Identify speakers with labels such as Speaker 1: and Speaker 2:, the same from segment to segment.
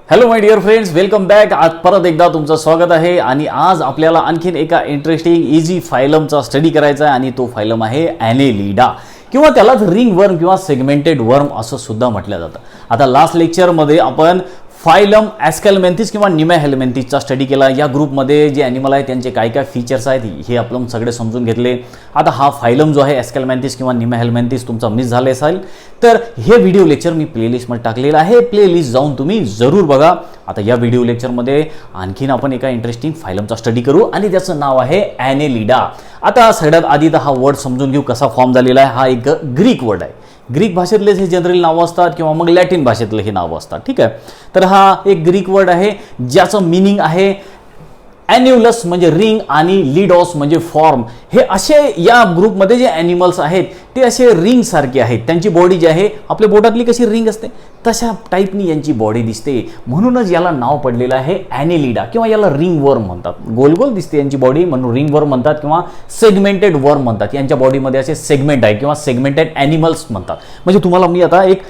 Speaker 1: Hello my dear friends, welcome back. आज परत एकदा तुमचं स्वागत आहे. आणि आज आपल्याला आणखीन एका इंटरेस्टिंग इझी फायलमचा स्टडी करायचा आहे आणि तो फायलम आहे ॲनेलिडा किंवा त्यालाच रिंग वर्म किंवा सेगमेंटेड वर्म असं सुद्धा म्हटलं जातं. आता लास्ट लेक्चरमध्ये आपण फायलम ॲस्केलमेंथिस किंवा निमॅहेलमेंथिसचा स्टडी केला. या ग्रुपमध्ये जे ॲनिमल आहेत त्यांचे काय काय फीचर्स आहेत हे आपण सगळे समजून घेतले. आता हा फायलम जो आहे ॲस्केलमेंथिस किंवा निमॅहेलमेंथिस तुमचा मिस झाला असेल तर हे व्हिडिओ लेक्चर मी प्लेलिस्टमध्ये टाकलेलं आहे. प्लेलिस्ट जाऊन तुम्ही जरूर बघा. आता या व्हिडिओ लेक्चरमध्ये आणखीन आपण एका इंटरेस्टिंग फायलमचा स्टडी करू आणि त्याचं नाव आहे ॲनेलिडा. आता सगळ्यात आधी तर हा वर्ड समजून घेऊ कसा फॉर्म झालेला आहे. हा एक ग्रीक वर्ड आहे. ग्रीक भाषेतलेच हे जनरल नावं असतात किंवा मग लॅटिन भाषेतले हे नावं असतात. ठीक आहे, तर हा एक ग्रीक वर्ड आहे ज्याचं मिनिंग आहे ॲन्युलस म्हणजे रिंग आणि लिडॉस म्हणजे फॉर्म. हे असे या ग्रुपमध्ये जे ॲनिमल्स आहेत ते असे रिंग सारखे आहेत. त्यांची बॉडी जी आहे आपल्या बोटातली कशी रिंग असते तशा टाईपनी यांची बॉडी दिसते. म्हणूनच याला नाव पडलेलं आहे ॲनेलिडा किंवा याला रिंग वर्म म्हणतात. गोल गोल दिसते यांची बॉडी म्हणून रिंग वर्म म्हणतात किंवा सेगमेंटेड वर्म म्हणतात. यांच्या बॉडीमध्ये असे सेगमेंट आहे किंवा सेगमेंटेड ॲनिमल्स म्हणतात. म्हणजे तुम्हाला मी आता एक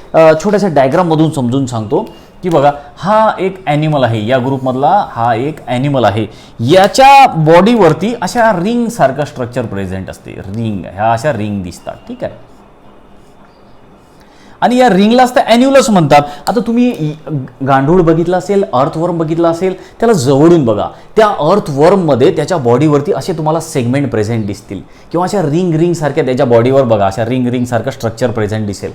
Speaker 1: छोट्याशा डायग्राममधून समजून सांगतो की बघा, हा एक ॲनिमल आहे. या ग्रुपमधला हा एक ॲनिमल आहे. याच्या बॉडीवरती अशा रिंग सारखं स्ट्रक्चर प्रेझेंट असते. रिंग ह्या अशा रिंग दिसतात. ठीक आहे, आणि या रिंगलाच तर ॲन्युलस म्हणतात. आता तुम्ही गांडूळ बघितला असेल, अर्थवर्म बघितला असेल, त्याला जवळून बघा. त्या अर्थवर्ममध्ये त्याच्या बॉडीवरती असे तुम्हाला सेगमेंट प्रेझेंट दिसतील किंवा अशा रिंग सारख्या त्याच्या बॉडीवर बघा अशा रिंग सारखं स्ट्रक्चर प्रेझेंट दिसेल.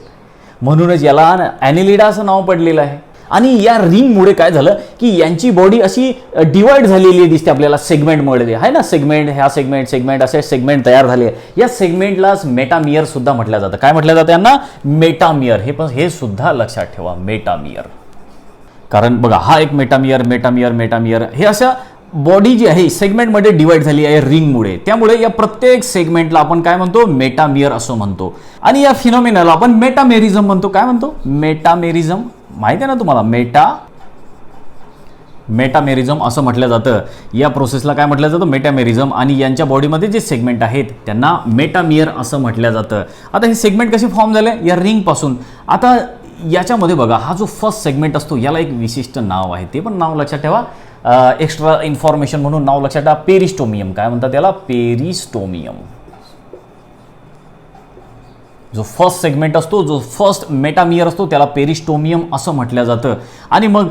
Speaker 1: म्हणूनच याला ॲनेलिडा असं नाव पडलेलं आहे. आणि या रिंगमुळे काय झालं की यांची बॉडी अशी डिवाइड झालेली दिसते आपल्याला सेगमेंटमध्ये आहे ना. सेगमेंट ह्या सेगमेंट असे सेगमेंट तयार झाले. या सेगमेंटलाच मेटामियर सुद्धा म्हटलं जातं. काय म्हटलं जातं यांना? मेटामियर. हे सुद्धा लक्षात ठेवा, मेटामियर. कारण बघा, हा एक मेटामियर हे असं बॉडी जी आहे सेगमेंटमध्ये डिवाइड झाली आहे रिंगमुळे. त्यामुळे या प्रत्येक सेगमेंटला आपण काय म्हणतो? मेटामियर असं म्हणतो. आणि या फिनॉमिनाला आपण मेटामेरिझम म्हणतो. काय म्हणतो? मेटामेरिझम. माहिती आहे ना तुम्हाला? मेटामेरिझम असं म्हटलं जातं. या प्रोसेसला काय म्हटलं जातं? मेटामेरिझम. आणि यांच्या बॉडीमध्ये जे सेगमेंट आहेत त्यांना मेटामियर असं म्हटलं जातं. आता हे सेगमेंट कसे फॉर्म झाले? या रिंगपासून. आता याच्यामध्ये बघा, हा जो फर्स्ट सेगमेंट असतो याला एक विशिष्ट नाव आहे. ते पण नाव लक्षात ठेवा. एक्स्ट्रा इन्फॉर्मेशन म्हणून नाव लक्षात ठेवा. पेरिस्टोमियम. काय म्हणतात त्याला? पेरिस्टोमियम. जो फर्स्ट सेगमेंट असतो, जो फर्स्ट मेटामियर असतो त्याला पेरिस्टोमियम असं म्हटलं जातं. आणि मग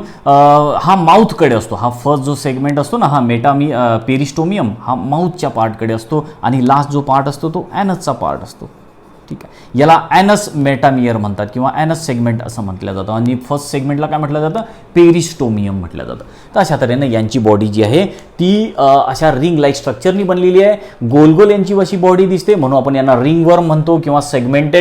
Speaker 1: हा माउथकडे असतो. हा फर्स्ट जो सेगमेंट असतो ना, हा पेरिस्टोमियम हा माउथच्या पार्टकडे असतो. आणि लास्ट जो पार्ट असतो तो ॲनसचा पार्ट असतो. ठीक आहे, याला ॲनस मेटामियर म्हणतात किंवा ॲनस सेगमेंट असं म्हटलं जातं. आणि फर्स्ट सेगमेंटला काय म्हटलं जातं? पेरिस्टोमियम म्हटलं जातं. तर अशा तऱ्हेनं यांची बॉडी जी आहे ती अशा रिंग लाईक स्ट्रक्चरनी बनलेली आहे. गोल गोल यांची अशी बॉडी दिसते म्हणून आपण यांना रिंग वर्म म्हणतो किंवा सेगमेंट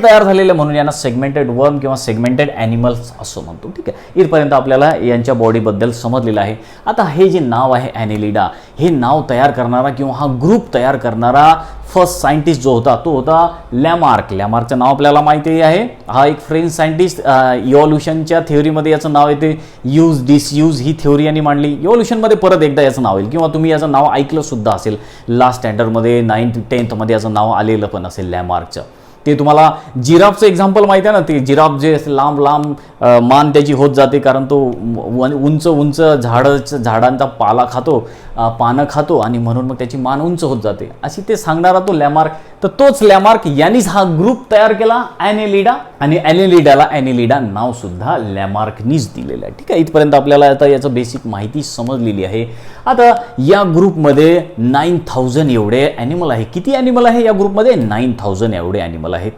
Speaker 1: तयार झालेले म्हणून यांना सेगमेंटेड वर्म किंवा सेगमेंटेड ॲनिमल्स असं म्हणतो. ठीक आहे, इथपर्यंत आपल्याला यांच्या बॉडीबद्दल समजलेलं आहे. आता हे जे नाव आहे ॲनेलिडा, हे नाव तयार करणारा किंवा हा ग्रुप तयार करणारा फर्स्ट सायंटिस्ट जो होता तो होता लॅमार्क. लॅमार्कचं नाव आपल्याला माहिती आहे. हा एक फ्रेंच सायंटिस्ट. इव्हॉल्युशनच्या थिअरीमध्ये याचं नाव येते. यूज डिसयूज ही थिअरी यांनी मांडली. इव्हॉल्युशनमध्ये परत एकदा याचं नाव येईल किंवा तुम्ही याचं नाव ऐकलं सुद्धा असेल. लास्ट स्टँडर्डमध्ये 9th 10th याचं नाव आलेलं पण असेल लॅमार्कचं. ते तुम्हाला जिराफचं एक्झाम्पल माहिती आहे ना. ते जिराफ जे लांब मान त्याची होत जाते कारण तो उंच झाडांचा पानं खातो आणि म्हणून मग त्याची मान उंच होत जाते अशी ते सांगणारा तो लॅमार्क. तर तोच लॅमार्क यांनीच हा ग्रुप तयार केला ॲनेलिडा. आणि ॲनेलिडाला ॲनेलिडा नाव सुद्धा लॅमार्कनीच दिलेलं आहे. ठीक आहे, इथपर्यंत आपल्याला आता याचं बेसिक माहिती समजलेली आहे. आता या ग्रुपमध्ये 9000 एवढे ॲनिमल आहे. किती ॲनिमल आहे या ग्रुपमध्ये? 9000 एवढे ॲनिमल आहेत.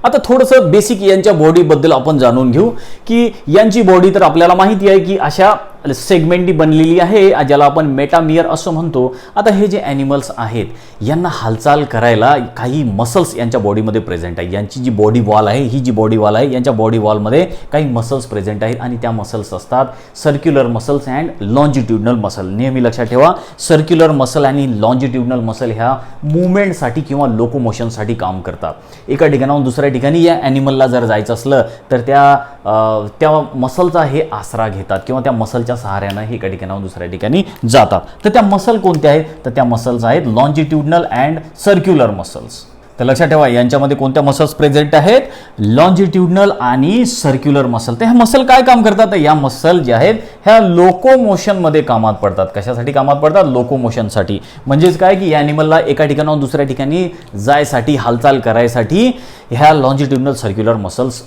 Speaker 1: आता थोडंसं बेसिक यांच्या बॉडीबद्दल आपण जाणून घेऊ की यांची बॉडी तर आपल्याला माहिती आहे की अशा सेगमेंटनी बनलेली आहे ज्याला आपण मेटामियर असं म्हणतो. आता हे जे ॲनिमल्स आहेत यांना हालचाल करायला काही मसल्स यांच्या बॉडीमध्ये प्रेझेंट आहे. यांची जी बॉडी वॉल आहे, ही जी बॉडी वॉल आहे, यांच्या बॉडी वॉलमध्ये काही मसल्स प्रेझेंट आहेत. आणि त्या मसल्स असतात circular muscles and longitudinal muscle. नेहमी लक्षात ठेवा, सर्क्युलर मसल आणि लॉन्जिट्युडनल मसल ह्या मुवमेंटसाठी किंवा लोकोमोशनसाठी काम करतात. एका ठिकाणाहून दुसऱ्या ठिकाणी या ॲनिमलला जर जायचं असलं तर त्या मसलचा हे आसरा घेतात किंवा त्या मसलच्या सहाऱ्यानं हे एका ठिकाणाहून दुसऱ्या ठिकाणी जातात. तर त्या मसल कोणत्या आहेत? तर त्या मसल्स आहेत लॉन्जिट्युडनल अँड सर्क्युलर मसल्स. तर लक्षात ठेवा यांच्यामध्ये कोणत्या मसल्स प्रेझेंट आहेत, लॉन्जिट्युडनल आणि सर्क्युलर मसल. तर ह्या मसल काय काम करतात, या मसल ज्या आहेत ह्या लोकोमोशनमध्ये कामात पडतात. कशासाठी कामात पडतात, लोकोमोशनसाठी. म्हणजेच काय की या ॲनिमलला एका ठिकाणाहून दुसऱ्या ठिकाणी जायसाठी, हालचाल करायसाठी ह्या लॉन्जिट्युडनल सर्क्युलर मसल्स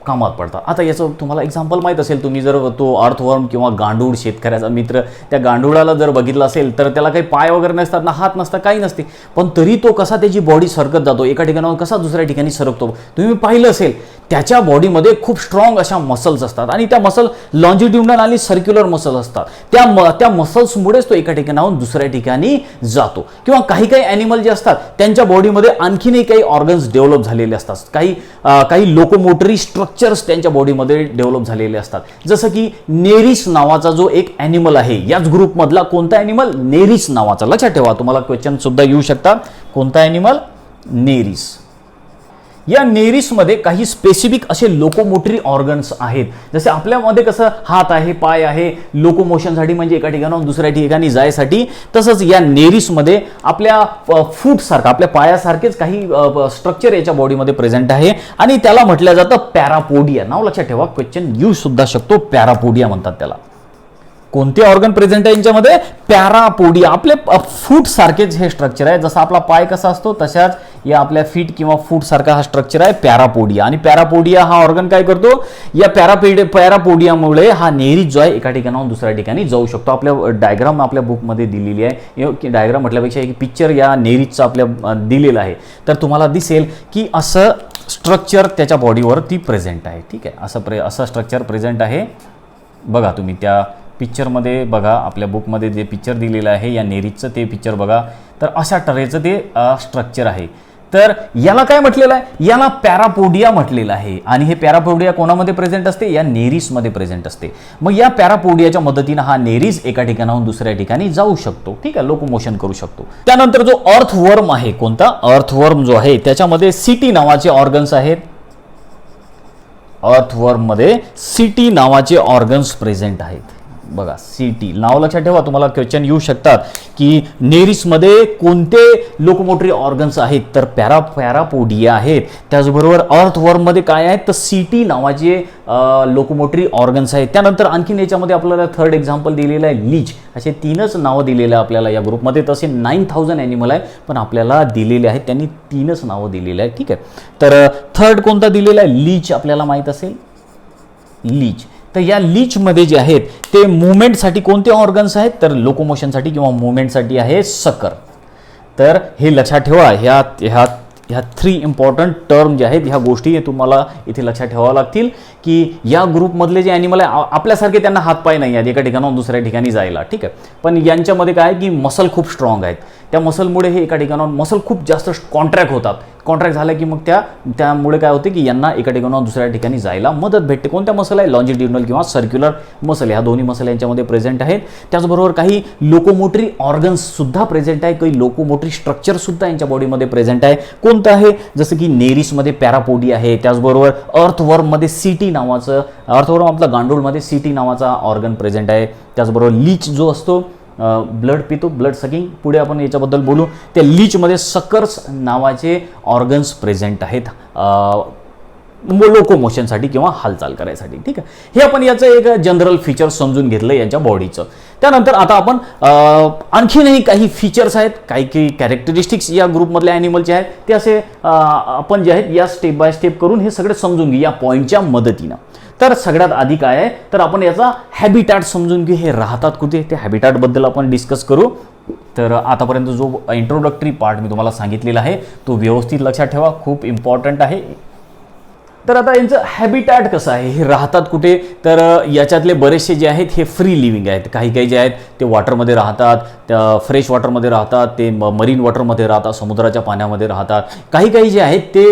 Speaker 1: कामात पडतात. आता याचं तुम्हाला एक्झाम्पल माहीत असेल, तुम्ही जर तो अर्थवर्म किंवा गांडूळ, शेतकऱ्याचा मित्र, त्या गांडुळाला जर बघितलं असेल तर त्याला काही पाय वगैरे नसतात ना, हात नसतात, काही नसते, पण तरी तो कसा त्याची बॉडी सरकत जातो, एका ठिकाणावर कसा दुसऱ्या ठिकाणी सरकतो. तुम्ही पाहिलं असेल त्याच्या बॉडीमध्ये खूप स्ट्रॉंग अशा मसल्स असतात आणि त्या मसल लॉन्जिट्युडनल आणि सर्क्युलर मसल असतात. त्या मसल्समुळेच तो एका ठिकाणाहून दुसऱ्या ठिकाणी जातो. किंवा काही ॲनिमल जे असतात त्यांच्या बॉडीमध्ये आणखीनही काही ऑर्गन्स डेव्हलप झालेले असतात, काही लोकोमोटरी स्ट्रक्चर्स त्यांच्या बॉडीमध्ये डेव्हलप झालेले असतात. जसं की नेरिस नावाचा जो एक ॲनिमल आहे, याच ग्रुपमधला कोणता ॲनिमल, नेरिस नावाचा. लक्षात ठेवा, तुम्हाला क्वेश्चन सुद्धा येऊ शकतात, कोणता ॲनिमल, नेरिस. या नेरिसमध्ये काही स्पेसिफिक असे लोकोमोटरी ऑर्गन्स आहेत. जसे आपल्यामध्ये कसं हात आहे, पाय आहे लोकोमोशनसाठी, म्हणजे एका ठिकाणाहून दुसऱ्या ठिकाणी जायसाठी, तसंच या नेरिसमध्ये आपल्या फूटसारखं, आपल्या पायासारखेच काही स्ट्रक्चर याच्या बॉडीमध्ये प्रेझेंट आहे आणि त्याला म्हटलं जातं पॅरापोडिया. नाव लक्षात ठेवा, क्वेश्चन येऊ सुद्धा शकतो, पॅरापोडिया म्हणतात त्याला. कोणते ऑर्गन प्रेझेंट आहे यांच्यामध्ये, पॅरापोडिया. आपले फूट सारखेच हे स्ट्रक्चर आहे, जसा आपला पाय कसा असतो तशाच या आपल्या फीट किंवा फूट सारखा हा स्ट्रक्चर आहे पॅरापोडिया. आणि पॅरापोडिया हा ऑर्गन काय करतो, या पॅरापोडियामुळे हा नेरिस जो आहे एका ठिकाणाहून दुसऱ्या ठिकाणी जाऊ शकतो. आपल्या डायग्राम आपल्या बुकमध्ये दिलेली आहे, डायग्राम म्हटल्यापेक्षा एक पिक्चर या नेरिसचा आपल्या दिलेला आहे, तर तुम्हाला दिसेल की असं स्ट्रक्चर त्याच्या बॉडीवरती प्रेझेंट आहे. ठीक आहे, असं स्ट्रक्चर प्रेझेंट आहे. बघा तुम्ही त्या पिक्चरमध्ये बघा, आपल्या बुकमध्ये जे पिक्चर दिलेलं आहे या नेरिसचं ते पिक्चर बघा, तर अशा तऱ्हेचं ते स्ट्रक्चर आहे. तर याला काय म्हटलेलं आहे, याला पॅरापोडिया म्हटलेलं आहे. आणि हे पॅरापोडिया कोणामध्ये प्रेझेंट असते, या नेरिसमध्ये प्रेझेंट असते. मग या पॅरापोडियाच्या मदतीनं हा नेरिस एका ठिकाणाहून दुसऱ्या ठिकाणी जाऊ शकतो. ठीक आहे, लोकोमोशन करू शकतो. त्यानंतर जो अर्थवर्म आहे, कोणता, अर्थवर्म जो आहे त्याच्यामध्ये सीटी नावाचे ऑर्गन्स आहेत. अर्थवर्ममध्ये सीटी नावाचे ऑर्गन्स प्रेझेंट आहेत. बघा, सीटी नाव लक्षात ठेवा, तुम्हाला क्वेश्चन येऊ शकतात की नेरिसमध्ये कोणते लोकोमोटरी ऑर्गन्स आहेत, तर पॅरापोडिया आहेत. त्याचबरोबर अर्थवर्ममध्ये काय आहेत, तर सीटी नावाचे लोकोमोटरी ऑर्गन्स आहेत. त्यानंतर आणखीन याच्यामध्ये आपल्याला थर्ड एक्झाम्पल दिलेलं आहे, लीच. असे 3च नावं दिलेलं आहे आपल्याला या ग्रुपमध्ये. तसे 9000 ॲनिमल आहे, पण आपल्याला दिलेले आहेत त्यांनी 3च नावं दिलेले आहेत. ठीक आहे, तर थर्ड कोणता दिलेला आहे, लीच. आपल्याला माहीत असेल लीच. तर या लीचमध्ये जे आहेत ते मुवमेंटसाठी कोणते ऑर्गन्स आहेत, तर लोकोमोशनसाठी किंवा मुवमेंटसाठी आहे सकर. तर हे लक्षात ठेवा, ह्या 3 इम्पॉर्टंट टर्म जे आहेत, ह्या गोष्टी तुम्हाला इथे लक्षात ठेवाव्या लागतील की या ग्रुपमधले जे ॲनिमल आहे आपल्यासारखे त्यांना हातपाय नाही आहेत एका ठिकाणाहून दुसऱ्या ठिकाणी जायला. ठीक आहे, पण यांच्यामध्ये काय की मसल खूप स्ट्रॉंग आहेत. त्या मसलमुळे हे एका ठिकाणाहून मसल खूप जास्त कॉन्ट्रॅक्ट होतात. कॉन्ट्रॅक्ट झालं की मग त्यामुळे काय होते की यांना एका ठिकाणाहून दुसऱ्या ठिकाणी जायला मदत भेटते. कोणत्या मसल आहे, लॉन्जिट्युडनल किंवा सर्क्युलर मसल, ह्या दोन्ही मसल यांच्यामध्ये प्रेझेंट आहेत. त्याचबरोबर काही लोकोमोटरी ऑर्गन्स सुद्धा प्रेझेंट आहे, काही लोकोमोटरी स्ट्रक्चर सुद्धा यांच्या बॉडीमध्ये प्रेझेंट आहे. कोणतं आहे, जसं की नेरिसमध्ये पॅरापोडिया आहे. त्याचबरोबर अर्थवर्ममध्ये सीटी नावाचं, अर्थवर्म आपला गांडूळमध्ये सीटी नावाचा ऑर्गन प्रेझेंट आहे. त्याचबरोबर लीच जो असतो ब्लड पितो, ब्लड सकिंग, पुढे आपण याच्याबद्दल बोलू. त्या लीचमध्ये सकर्स नावाचे ऑर्गन्स प्रेझेंट आहेत लोकोमोशनसाठी किंवा हालचाल करायसाठी. ठीक आहे, हे आपण याचं एक जनरल फीचर समजून घेतलं यांच्या बॉडीचं. त्यानंतर आता आपण आणखीनही काही फीचर्स आहेत, काही कॅरेक्टरिस्टिक्स या ग्रुपमधल्या ॲनिमलचे आहेत, ते असे आपण जे आहेत या स्टेप बाय स्टेप करून हे सगळे समजून घेऊ या पॉईंटच्या मदतीनं. तर सगळ्यात आधी काय आहे, तर आपण याचा हॅबिटॅट समजून घेऊ. हे राहतात कुठे, ते हॅबिटॅटबद्दल आपण डिस्कस करू. तर आतापर्यंत जो इंट्रोडक्टरी पार्ट मी तुम्हाला सांगितलेला आहे तो व्यवस्थित लक्षात ठेवा, खूप इम्पॉर्टंट आहे. तर आता यांचं हॅबिटॅट कसं आहे, हे राहतात कुठे, तर याच्यातले बरेचसे जे आहेत हे फ्री लिव्हिंग आहेत. काही जे आहेत ते वॉटरमध्ये राहतात, त्या फ्रेश वॉटरमध्ये राहतात, ते मरीन वॉटरमध्ये राहतात, समुद्राच्या पाण्यामध्ये राहतात. काही जे आहेत ते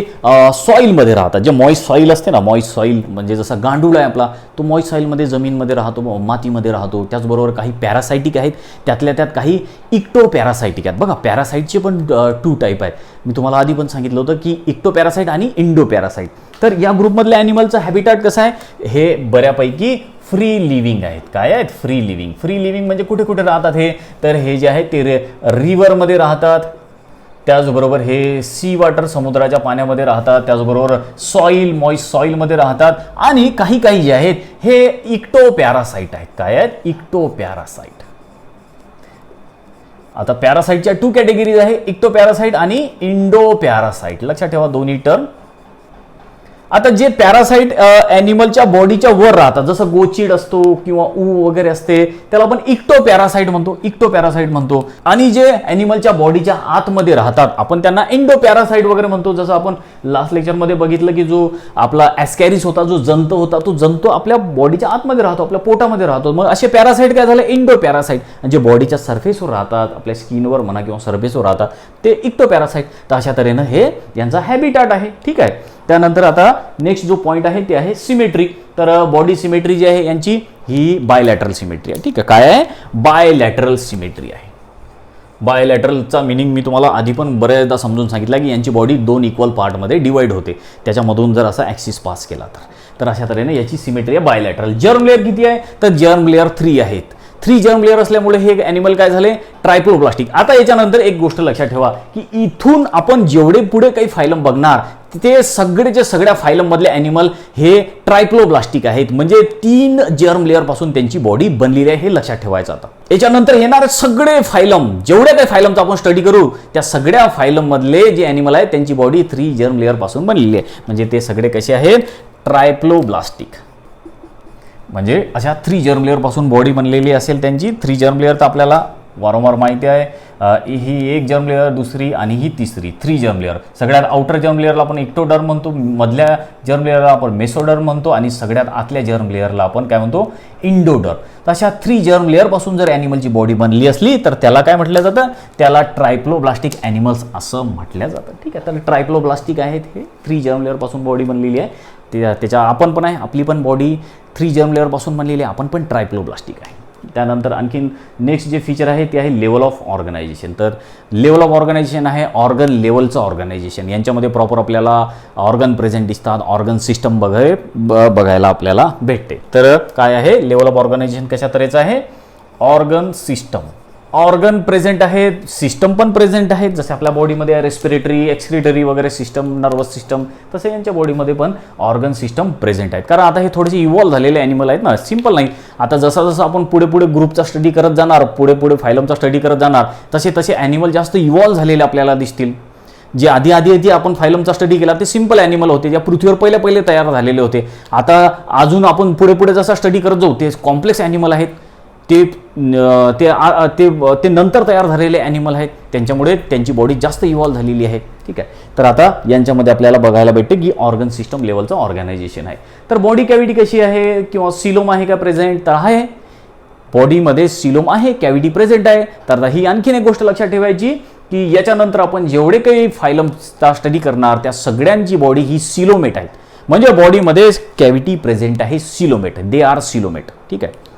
Speaker 1: सॉईलमध्ये राहतात. जे मॉइस्ट सॉईल असते ना, मॉइस्ट सॉईल म्हणजे जसा गांडूळ आहे आपला, तो मॉइस्ट सॉईलमध्ये जमीनमध्ये राहतो, मातीमध्ये राहतो. त्याचबरोबर काही पॅरासायटिक आहेत, त्यातल्या त्यात काही इक्टो पॅरासायटिक आहेत. बघा, पॅरासाईटचे पण 2 टाईप आहेत. मी तुम्हाला आधी पण सांगितलं होतं की इक्टो पॅरासाईट आणि इंडो पॅरासाईट. तर या ग्रुपमधल्या ॲनिमलचं हॅबिटॅट कसं आहे, हे बऱ्यापैकी फ्री लिव्हिंग आहेत. काय आहेत, फ्री लिव्हिंग. फ्री लिव्हिंग म्हणजे कुठे कुठे राहतात हे, तर हे जे आहे ते रिव्हरमध्ये राहतात, त्याचबरोबर हे सी वॉटर समुद्राच्या पाण्यामध्ये राहतात, त्याचबरोबर सॉईल मॉइस्ट सॉईलमध्ये राहतात आणि काही काही जे आहेत हे इक्टो पॅरासाइट आहेत. काय आहेत? Ecto parasite. आता पॅरासाइटच्या 2 कॅटेगरीज आहे, इक्टो पॅरासाइट आणि इंडो पॅरासाइट. लक्षात ठेवा दोन्ही टर्म. आता जे पॅरासाइट ॲनिमलच्या बॉडीच्या वर राहतात, जसं गोचीड असतो किंवा ऊ वगैरे असते, त्याला आपण इक्टो पॅरासाइट म्हणतो, इक्टो पॅरासाइट म्हणतो. आणि जे ॲनिमलच्या बॉडीच्या आतमध्ये राहतात आपण त्यांना इंडो पॅरासाइट वगैरे म्हणतो. जसं आपण लास्ट लेक्चरमध्ये बघितलं की जो आपला ॲस्कॅरिस होता, जो जंतू होता, तो जंतू आपल्या बॉडीच्या आतमध्ये राहतो, आपल्या पोटामध्ये राहतो. मग असे पॅरासाइट काय झाले? Indo parasite. जे बॉडीच्या सरफेसवर राहतात, आपल्या स्किनवर म्हणा किंवा सरफेसवर राहतात, ते इक्टो पॅरासाइट. तर अशा तऱ्हेनं हे यांचा हॅबिटाट आहे. ठीक आहे. त्यानंतर आता नेक्स्ट जो पॉईंट आहे ते आहे सिमेट्री. तर बॉडी सिमेट्री जी आहे यांची ही बायलॅटरल सिमेट्री आहे. ठीक आहे. काय आहे? बायलॅटरल सिमेट्री आहे. बायलॅटरलचा मिनिंग मी तुम्हाला आधी पण बऱ्याचदा समजून सांगितलं की यांची बॉडी 2 इक्वल पार्टमध्ये डिवाइड होते, त्याच्यामधून जर असा ॲक्सिस पास केला तर अशा तऱ्हेने याची सिमेट्री आहे बायलॅटरल. जर्म लेअर किती आहे? तर जर्म लेअर 3 आहेत. 3 जर्म लेअर असल्यामुळे हे ॲनिमल काय झाले? ट्रायप्लोब्लास्टिक. आता याच्यानंतर एक गोष्ट लक्षात ठेवा की इथून आपण जेवढे पुढे काही फायलम बघणार ते सगळेचे सगळ्या फायलम मधले ॲनिमल हे ट्रायप्लोब्लास्टिक आहेत, म्हणजे 3 जर्म लेअर पासून त्यांची बॉडी बनलेली आहे, हे लक्षात ठेवायचं. आता याच्यानंतर येणारे सगळे फायलम, जेवढ्या काही फायलमचा आपण स्टडी करू, त्या सगळ्या फायलम मधले जे ॲनिमल आहेत त्यांची बॉडी 3 जर्म लेअर पासून बनलेली आहे, म्हणजे ते सगळे कसे आहेत? ट्रायप्लोब्लास्टिक. म्हणजे अशा 3 जर्म लेअर पासून बॉडी बनलेली असेल त्यांची. 3 जर्म लेअर तर आपल्याला वारंवार माहिती आहे, ही एक जर्म लेअर, दुसरी आणि ही तिसरी. 3 जर्म लेअर. सगळ्यात आउटर जर्म लेअरला आपण इक्टोडर्म म्हणतो, मधल्या जर्म लेअरला आपण मेसोडर्म म्हणतो आणि सगळ्यात आतल्या जर्म लेअरला आपण काय म्हणतो? इंडोडर्म. तर अशा 3 जर्म लेअर पासून जर ॲनिमलची बॉडी बनली असली तर त्याला काय म्हटलं जातं? त्याला ट्रायप्लोब्लास्टिक ॲनिमल्स असं म्हटलं जातं. ठीक आहे. तर ट्रायप्लोब्लास्टिक आहेत हे, 3 जर्म लेअर पासून बॉडी बनलेली आहे. त्याच्या आपण पण आहे, आपली पण बॉडी 3 जर्म लेअर पासून बनलेली आहे, आपण पण ट्रायप्लोब्लास्टिक आहे. त्यानंतर आणखीन नेक्स्ट जे फीचर आहे ते आहे लेवल ऑफ ऑर्गनायझेशन. तर लेवल ऑफ ऑर्गनायझेशन आहे ऑर्गन लेवलचं ऑर्गनायझेशन. यांच्यामध्ये प्रॉपर आपल्याला ऑर्गन प्रेझेंट दिसतात, ऑर्गन सिस्टम बघायला आपल्याला भेटते. तर काय आहे लेवल ऑफ ऑर्गनायझेशन? कशा तऱ्हेचं आहे? Organ system. ऑर्गन प्रेझेंट आहेत, सिस्टम पण प्रेझेंट आहेत. जसे आपल्या बॉडीमध्ये रेस्पिरेटरी, एक्सक्रिटरी वगैरे सिस्टम, नर्वस सिस्टम, तसे यांच्या बॉडीमध्ये पण ऑर्गन सिस्टम प्रेझेंट आहेत. कारण आता हे थोडेसे इव्हॉल्व झालेले ॲनिमल आहेत ना, सिंपल नाही. आता जसं जसं आपण पुढे पुढे ग्रुपचा स्टडी करत जाणार, पुढे पुढे फायलमचा स्टडी करत जाणार, तसे तसे ॲनिमल जास्त इव्हॉल्व झालेले आपल्याला दिसतील. जे आधी आपण फायलमचा स्टडी केला ते सिंपल ॲनिमल होते, ज्या पृथ्वीवर पहिले तयार झालेले होते. आता अजून आपण पुढे पुढे जसा स्टडी करत जाऊ ते कॉम्प्लेक्स ॲनिमल आहेत, ते नंतर तयार झालेले ॲनिमल आहेत, त्यांच्यामुळे त्यांची बॉडी जास्त इव्हॉल्व झालेली आहे. ठीक आहे. तर आता यांच्यामध्ये आपल्याला बघायला भेटते की ऑर्गन सिस्टम लेवलचं ऑर्गनायझेशन आहे. तर बॉडी कॅव्हिटी कशी आहे किंवा सिलोम आहे का प्रेझेंट? तर आहे, बॉडीमध्ये सिलोम आहे, कॅव्हिटी प्रेझेंट आहे. तर ही आणखीन एक गोष्ट लक्षात ठेवायची की याच्यानंतर आपण जेवढे काही फायलमचा स्टडी करणार त्या सगळ्यांची बॉडी ही सिलोमेट आहेत, म्हणजे बॉडीमध्ये कॅव्हिटी प्रेझेंट आहे, सिलोमेट. They are coelomate. ठीक आहे.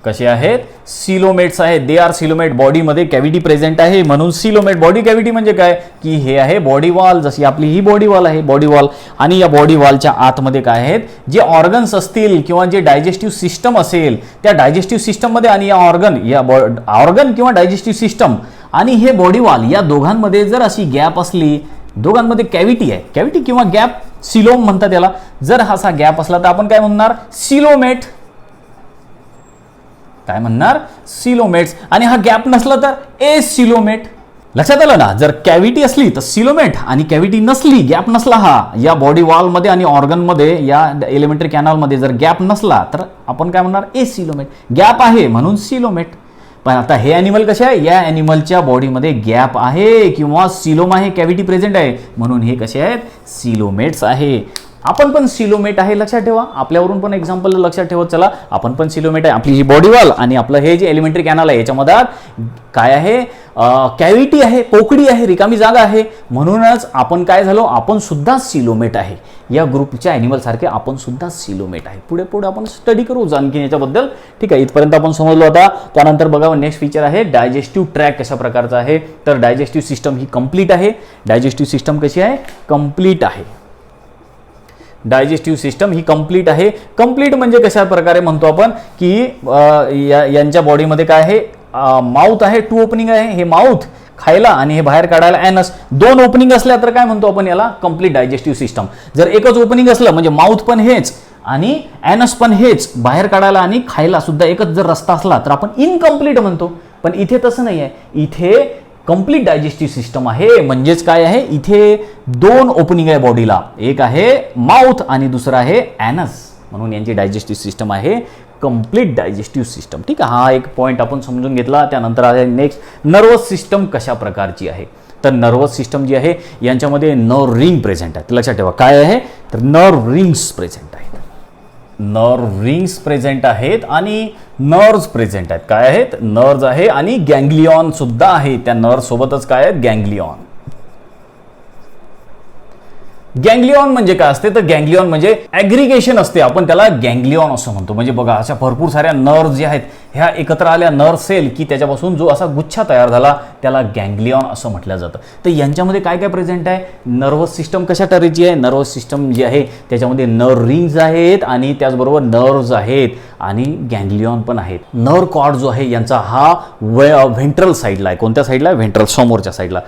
Speaker 1: कसे आहेत? सिलोमेट्स आहेत. They are coelomate. बॉडीमध्ये कॅव्हिटी प्रेझेंट आहे म्हणून सिलोमेट. बॉडी कॅव्हिटी म्हणजे काय की हे आहे बॉडी वॉल, जशी आपली ही बॉडी वॉल आहे, बॉडी वॉल. आणि या बॉडी वॉलच्या आतमध्ये काय आहेत? जे ऑर्गन्स असतील किंवा जे डायजेस्टिव्ह सिस्टम असेल त्या डायजेस्टिव्ह सिस्टममध्ये आणि या ऑर्गन किंवा डायजेस्टिव्ह सिस्टम आणि हे बॉडी वॉल या दोघांमध्ये जर अशी गॅप असली, दोघांमध्ये कॅव्हिटी आहे, कॅव्हिटी किंवा गॅप, सिलोम म्हणतात त्याला. जर असा गॅप असला तर आपण काय म्हणणार? सिलोमेट. काय म्हणणार? सिलोमेट्स. आणि हा गॅप नसला तर ए सिलोमेट. लक्षात आलं ना? जर कॅव्हिटी असली तर सिलोमेट आणि कॅव्हिटी नसली, गॅप नसला हा या बॉडी वॉलमध्ये आणि ऑर्गनमध्ये, या एलिमेंटरी कॅनलमध्ये जर गॅप नसला तर आपण काय म्हणणार? ए सिलोमेट. गॅप आहे म्हणून सिलोमेट. पण आता हे ॲनिमल कसे आहे? या ॲनिमलच्या बॉडीमध्ये गॅप आहे किंवा सिलोम आहे, कॅव्हिटी प्रेझेंट आहे, म्हणून हे कसे आहेत? सिलोमेट्स आहे. आपण पण सिलोमेट आहे, लक्षात ठेवा. आपल्यावरून पण एक्झाम्पल लक्षात ठेवत चला. आपण पण सिलोमेट आहे. आपली जी बॉडी वॉल आणि आपलं हे जे एलिमेंटरी कॅनल आहे याच्यामध्ये काय आहे? कॅव्हिटी आहे, पोकळी आहे, रिकामी जागा आहे, म्हणूनच आपण काय झालो? आपण सुद्धा सिलोमेट आहे. या ग्रुपच्या ॲनिमल सारखे आपण सुद्धा सिलोमेट आहे. पुढे पुढे आपण स्टडी करू आणखी याच्याबद्दल. ठीक आहे. इथपर्यंत आपण समजलो आता. त्यानंतर बघा नेक्स्ट फीचर आहे डायजेस्टिव्ह ट्रॅक कशा प्रकारचा आहे. तर डायजेस्टिव्ह सिस्टम ही कंप्लीट आहे. डायजेस्टिव्ह सिस्टम कशी आहे? कंप्लीट आहे. डायजेस्टिव्ह सिस्टम ही कंप्लीट आहे. कंप्लीट म्हणजे कशा प्रकारे म्हणतो आपण की यांच्या बॉडीमध्ये काय आहे? माउथ आहे, 2 ओपनिंग आहे. हे माउथ खायला आणि हे बाहेर काढायला ॲनस. दोन ओपनिंग असल्या तर काय म्हणतो आपण याला, कंप्लीट डायजेस्टिव्ह सिस्टम. जर एकच ओपनिंग असलं म्हणजे माउथ पण हेच आणि ॲनस पण हेच, बाहेर काढायला आणि खायला सुद्धा एकच जर रस्ता असला तर आपण इनकम्प्लीट म्हणतो. पण इथे तसं नाही आहे, इथे कंप्लीट डायजेस्टिव्ह सिस्टम आहे. म्हणजेच काय आहे, इथे दोन ओपनिंग आहे बॉडीला, एक आहे माउथ आणि दुसरं आहे ॲनस, म्हणून यांची डायजेस्टिव्ह सिस्टम आहे कंप्लीट डायजेस्टिव्ह सिस्टम. ठीक आहे, हा एक पॉईंट आपण समजून घेतला. त्यानंतर आहे नेक्स्ट नर्वस सिस्टम कशा प्रकारची आहे. तर नर्वस सिस्टम जी आहे यांच्यामध्ये नर्व रिंग प्रेझेंट आहे. लक्षात ठेवा काय आहे, तर नर्व रिंग्स प्रेझेंट आहेत. नर्व रिंग्स प्रेझेंट आहेत आणि नर्व्स प्रेझेंट आहेत. काय आहेत, नर्व्स आहे आणि गँग्लियॉन सुद्धा आहे. त्या नर्व सोबतच काय आहेत, गँग्लियॉन. गँग्लियॉन म्हणजे काय असते, तर गँग्लियॉन म्हणजे ॲग्रिगेशन असते, आपण त्याला गँग्लियॉन असं म्हणतो. म्हणजे बघा अशा भरपूर साऱ्या नर्व जे आहेत ह्या एकत्र आल्या नर्व सेल की त्याच्यापासून जो असा गुच्छा तयार झाला त्याला गँग्लियॉन असं म्हटलं जातं. तर यांच्यामध्ये काय काय प्रेझेंट आहे, नर्वस सिस्टम कशा तऱ्हेची आहे, नर्वस सिस्टम जी आहे त्याच्यामध्ये नर्व रिंग्स आहेत आणि त्याचबरोबर नर्व्स आहेत आणि गँग्लियॉन पण आहेत. नर्व कॉर्ड जो आहे यांचा हा व्हेंट्रल साईडला आहे. कोणत्या साईडला आहे, व्हेंट्रल समोरच्या साईडला,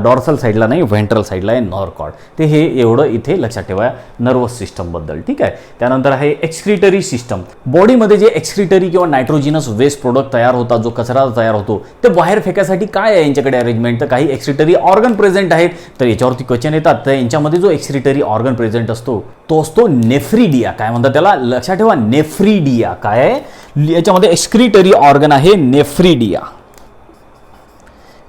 Speaker 1: डॉर्सल साईडला नाही, व्हेंट्रल साईडला आहे नर्व कॉर्ड. ते हे एवढं इथे लक्षात ठेवा नर्वस सिस्टम बद्दल. ठीक आहे, त्यानंतर आहे एक्सक्रिटरी सिस्टम. बॉडीमध्ये जे एक्सक्रिटरी किंवा नायट्रोजिनस वेस्ट प्रोडक्ट तयार होतात, जो कचरा तयार होतो ते बाहेर फेकायसाठी काय आहे यांच्याकडे अरेंजमेंट, तर काही एक्सक्रिटरी ऑर्गन प्रेझेंट आहेत. तर याच्यावरती क्वेश्चन येतात. तर यांच्यामध्ये जो एक्सक्रिटरी ऑर्गन प्रेझेंट असतो तो असतो नेफ्रिडिया. काय म्हणतात त्याला, लक्षात ठेवा नेफ्रिडिया. काय आहे, याच्यामध्ये एक्सक्रिटरी ऑर्गन आहे नेफ्रिडिया.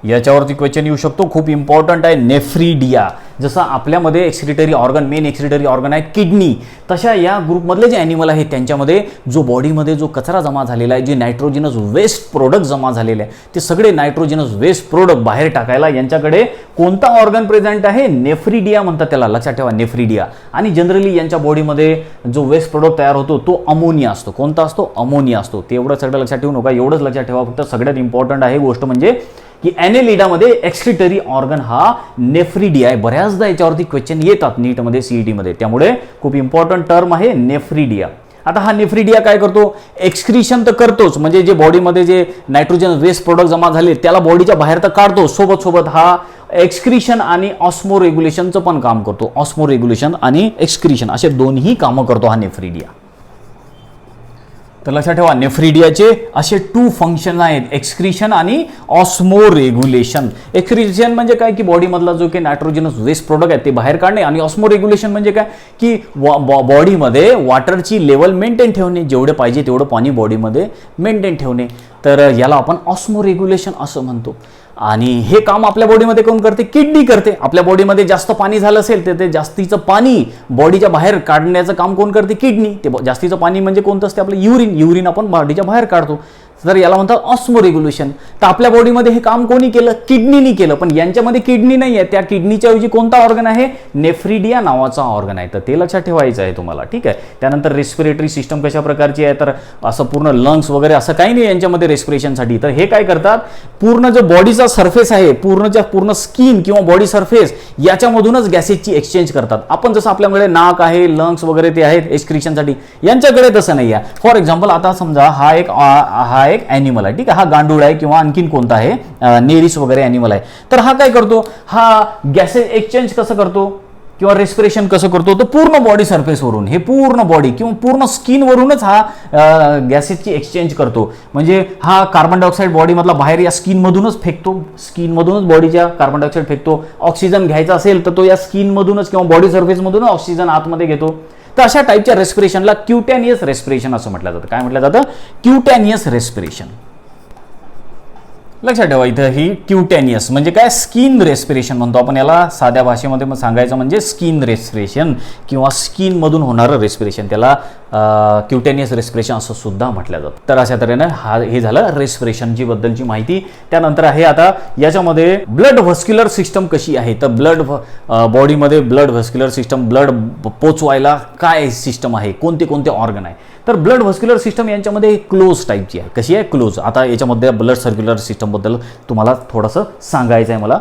Speaker 1: याच्यावरती क्वेश्चन येऊ शकतो, खूप इम्पॉर्टंट आहे नेफ्रिडिया. जसं आपल्यामध्ये excretory organ, main excretory organ आहे किडनी, तशा या ग्रुपमधले जे ॲनिमल आहेत त्यांच्यामध्ये जो बॉडीमध्ये जो कचरा जमा झालेला आहे, जे नायट्रोजिनस वेस्ट प्रोडक्ट जमा झालेले आहे, ते सगळे नायट्रोजिनस वेस्ट प्रोडक्ट बाहेर टाकायला यांच्याकडे कोणता ऑर्गन प्रेझेंट आहे, नेफ्रिडिया म्हणतात त्याला. लक्षात ठेवा नेफ्रिडिया. आणि जनरली यांच्या बॉडीमध्ये जो वेस्ट प्रोडक्ट तयार होतो तो अमोनिया असतो. कोणता असतो, अमोनिया असतो. ते एवढं सगळं लक्षात ठेवू नका, एवढंच लक्षात ठेवा फक्त. सगळ्यात इम्पॉर्टंट आहे गोष्ट म्हणजे की ॲनेलिडामध्ये एक्सक्रिटरी ऑर्गन हा नेफ्रिडिया आहे. बऱ्याचदा याच्यावरती क्वेश्चन येतात नीटमध्ये, सीईटीमध्ये, त्यामुळे खूप इम्पॉर्टंट टर्म आहे नेफ्रिडिया. आता हा नेफ्रिडिया काय करतो, एक्सक्रिशन तर करतोच, म्हणजे जे बॉडीमध्ये जे नायट्रोजन वेस्ट प्रोडक्ट जमा झाले त्याला बॉडीच्या बाहेर तर काढतो, सोबत हा एक्सक्रिशन आणि ऑस्मो रेग्युलेशनचं पण काम करतो. ऑस्मो रेग्युलेशन आणि एक्सक्रिशन असे दोन्ही कामं करतो हा नेफ्रिडिया. तर लक्षात ठेवा नेफ्रिडियाचे असे 2 फंक्शन आहेत, एक्सक्रिशन आणि ऑस्मो रेग्युलेशन. एक्सक्रिशन म्हणजे काय की बॉडीमधला जो काही नायट्रोजनस वेस्ट प्रोडक्ट आहे ते बाहेर काढणे, आणि ऑस्मो रेग्युलेशन म्हणजे काय की बॉडीमध्ये वॉटरची लेवल मेंटेन ठेवणे, जेवढे पाहिजे तेवढं पाणी बॉडीमध्ये मेंटेन ठेवणे. तर याला आपण ऑस्मो रेग्युलेशन असं म्हणतो. आणि हे काम आपल्या बॉडीमध्ये कोण करते, किडनी करते. आपल्या बॉडीमध्ये जास्त पाणी झालं असेल तर ते जास्तीचं पाणी बॉडीच्या बाहेर काढण्याचं काम कोण करते, किडनी. ते जास्तीचं पाणी म्हणजे कोणतं असते, आपलं युरिन आपण बॉडीच्या बाहेर काढतो. तर याला म्हणतात ऑस्मो रेग्युलेशन. तर आपल्या बॉडीमध्ये हे काम कोणी केलं, किडनीने केलं. पण यांच्यामध्ये किडनी नाही आहे, त्या किडनीच्या ऐवजी कोणता ऑर्गन आहे, नेफ्रिडिया नावाचा ऑर्गन आहे. तर ते लक्षात ठेवायचं आहे तुम्हाला. ठीक आहे, त्यानंतर रेस्पिरेटरी सिस्टम कशा प्रकारची आहे, तर असं पूर्ण लंग्स वगैरे असं काही नाही यांच्यामध्ये रेस्पिरेशनसाठी. तर हे काय करतात, पूर्ण जो बॉडीचा सरफेस आहे, पूर्ण स्किन किंवा बॉडी सरफेस याच्यामधूनच गॅसेसची एक्सचेंज करतात. आपण जसं आपल्याकडे नाक आहे, लंग्स वगैरे ते आहेत एक्सक्रिशनसाठी, यांच्याकडे तसं नाही आहे. फॉर एक्झाम्पल आता समजा हा एक ॲनिमल आहे. ठीक आहे, हा गांडूळ आहे किंवा आणखीन कोणता आहे, नेरिस वगैरे ॲनिमल आहे. तर हा काय करतो, हा गॅसेस एक्सचेंज कसं करतो किंवा रेस्पिरेशन कसं करतो, तर पूर्ण बॉडी सरफेसवरून, हे पूर्ण बॉडी किंवा पूर्ण स्किनवरूनच हा गॅसेसची एक्सचेंज करतो. म्हणजे हा कार्बन डायऑक्साईड बॉडीमधला बाहेर या स्किनमधूनच फेकतो, स्किनमधूनच बॉडीच्या कार्बन डायऑक्साईड फेकतो. ऑक्सिजन घ्यायचा असेल तर तो या स्किनमधूनच किंवा बॉडी सरफेसमधूनच ऑक्सिजन आतमध्ये घेतो. तर अशा टाईपच्या रेस्पिरेशनला क्युटॅनियस रेस्पिरेशन असं म्हटलं जातं. काय म्हटलं जातं, क्युटॅनियस रेस्पिरेशन. लक्षात ठेवा इथं ही क्युटॅनियस म्हणजे काय, स्किन रेस्पिरेशन म्हणतो आपण याला. साध्या भाषेमध्ये सांगायचं म्हणजे स्किन रेस्पिरेशन किंवा स्किनमधून होणारं रेस्पिरेशन, त्याला क्युटॅनियस रेस्पिरेशन असं सुद्धा म्हटलं जातं. तर अशा तऱ्हेनं हे झालं रेस्पिरेशनची बद्दलची माहिती. त्यानंतर आहे आता याच्यामध्ये ब्लड व्हस्क्युलर सिस्टम कशी आहे. तर बॉडीमध्ये ब्लड व्हस्क्युलर सिस्टम, ब्लड पोचवायला काय सिस्टम आहे, कोणते कोणते ऑर्गन आहे. तर ब्लड व्हस्क्युलर सिस्टम यांच्यामध्ये क्लोज टाईपची आहे. कशी आहे, क्लोज. आता याच्यामध्ये ब्लड सर्क्युलर सिस्टमबद्दल तुम्हाला थोडंसं सांगायचं आहे मला.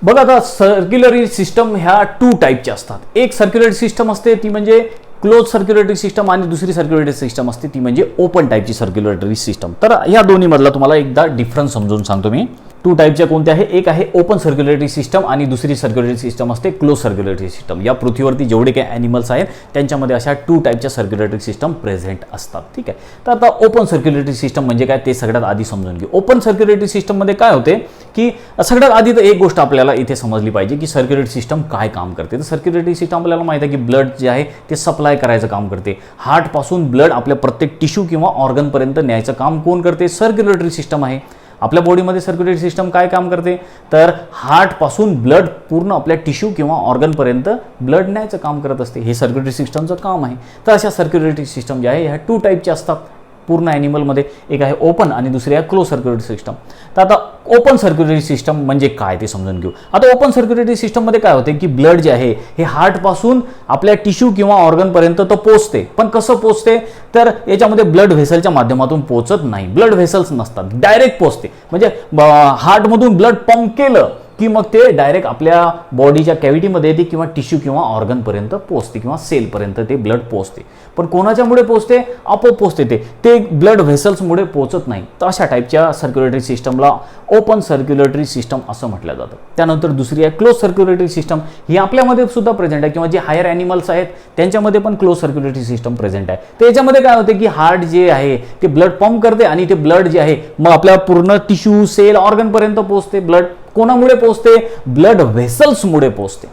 Speaker 1: बघा आता सर्क्युलरी सिस्टम ह्या 2 टाईपच्या असतात. एक सर्क्युलरी सिस्टम असते ती म्हणजे क्लोज सर्क्युलेटरी सिस्टम, आणि दुसरी सर्क्युलेटरी सिस्टम असते ती म्हणजे ओपन टाईपची सर्क्युलेटरी सिस्टम. तर या दोन्ही मधला तुम्हाला एकदा डिफरन्स समजून सांगतो मी. टू टाईपच्या कोणत्या आहे, एक आहे ओपन सर्क्युलेटरी सिस्टम आणि दुसरी सर्क्युलेटरी सिस्टम असते क्लोज सर्क्युलेटरी सिस्टम. या पृथ्वीवरती जेवढे काही ॲनिमल्स आहेत त्यांच्यामध्ये अशा टू टाईपच्या सर्क्युलेटरी सिस्टम प्रेझेंट असतात. ठीक आहे, तर आता ओपन सर्क्युलेटरी सिस्टम म्हणजे काय ते सगळ्यात आधी समजून घेऊ. ओपन सर्क्युलेटरी सिस्टममध्ये काय होते की सगळ्यात आधी तर एक गोष्ट आपल्याला इथे समजली पाहिजे की सर्क्युलेटरी सिस्टम काय काम करते. तर सर्क्युलेटरी सिस्टम आपल्याला माहिती आहे की ब्लड जे आहे ते सप्लाय करायचं काम करते. हार्टपासून ब्लड आपल्या प्रत्येक टिश्यू किंवा ऑर्गनपर्यंत न्यायचं काम कोण करते, सर्क्युलेटरी सिस्टम आहे. आपल्या बॉडीमध्ये सर्क्युलेटरी सिस्टम काय काम करते, तर हार्टपासून ब्लड पूर्ण आपल्या टिश्यू किंवा ऑर्गनपर्यंत ब्लड न्यायचं काम करत असते. हे सर्क्युलेटरी सिस्टमचं काम आहे. तर अशा सर्क्युलेटरी सिस्टम जे आहे ह्या टू टाईपचे असतात पूर्ण ॲनिमलमध्ये. एक आहे ओपन आणि दुसरी आहे क्लोज सर्क्युलेटरी सिस्टम. तर आता ओपन सर्क्युलेटरी सिस्टम म्हणजे काय ते समजून घेऊ. आता ओपन सर्क्युलेटरी सिस्टममध्ये काय होते की ब्लड जे आहे हे हार्टपासून आपल्या टिश्यू किंवा ऑर्गनपर्यंत तो पोचते. पण कसं पोचते, तर याच्यामध्ये ब्लड व्हेसलच्या माध्यमातून पोचत नाही. ब्लड व्हेसल्स नसतात, डायरेक्ट पोचते. म्हणजे हार्टमधून ब्लड पंप केलं की मग ते डायरेक्ट आपल्या बॉडीच्या कॅव्हिटीमध्ये येते किंवा टिश्यू किंवा ऑर्गनपर्यंत पोचते किंवा सेलपर्यंत ते ब्लड पोचते. पण कोणाच्यामुळे पोचते, आपोआप पोचते. ते ब्लड व्हेसल्समुळे पोचत नाही. तर अशा टाईपच्या सर्क्युलेटरी सिस्टमला ओपन सर्क्युलेटरी सिस्टम असं म्हटलं जातं. त्यानंतर दुसरी आहे क्लोज सर्क्युलेटरी सिस्टम. ही आपल्यामध्ये सुद्धा प्रेझेंट आहे किंवा जे हायर ॲनिमल्स आहेत त्यांच्यामध्ये पण क्लोज सर्क्युलेटरी सिस्टम प्रेझेंट आहे. तर याच्यामध्ये काय होते की हार्ट जे आहे ते ब्लड पंप करते आणि ते ब्लड जे आहे मग आपल्या पूर्ण टिश्यू सेल ऑर्गनपर्यंत पोचते. ब्लड कोणामुळे पोचते, ब्लड व्हेसल्समुळे पोचते.